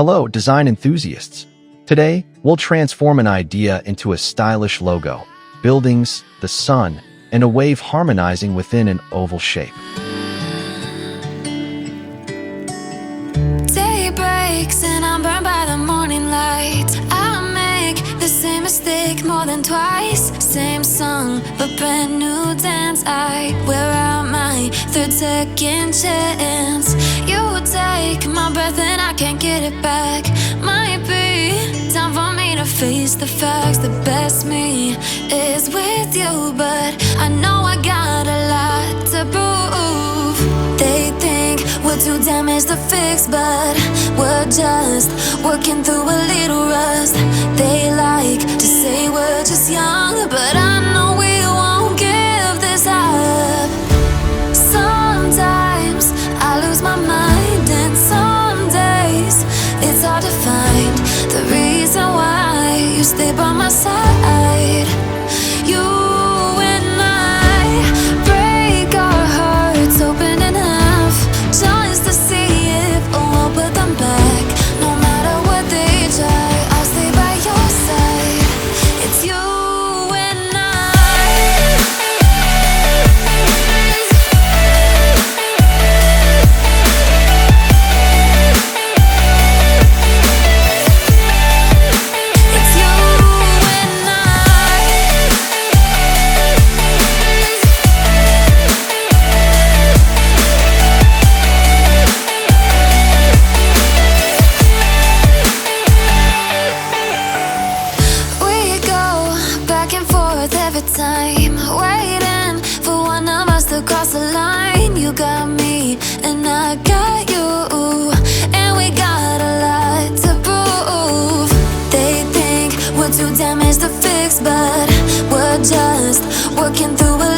Hello, design enthusiasts. Today, we'll transform an idea into a stylish logo, buildings, the sun, and a wave harmonizing within an oval shape. Day breaks and I'm burned by the morning light. I make the same mistake more than twice. Same song, but brand new dance. I wear out my third second chance. You take my breath and I can't get it back. Might be time for me to face the facts. The best me is with you, but I know I got a lot to prove. They think we're too damaged to fix, but we're just working through a little rust. They like to say we're just young, but I know we won't give this up. Sometimes I lose my mind, and some days it's hard to find the reason why you stay by my side. You and I break our hearts open in half, just to see if we'll put them back. No matter what they try, I'll stay by your side. It's you and I. It's you and I. We go back and forth every time, waiting for one of us to cross the line. You got me and I got you, and we got a lot to prove. They think we're too damaged to fix, but we're just working through a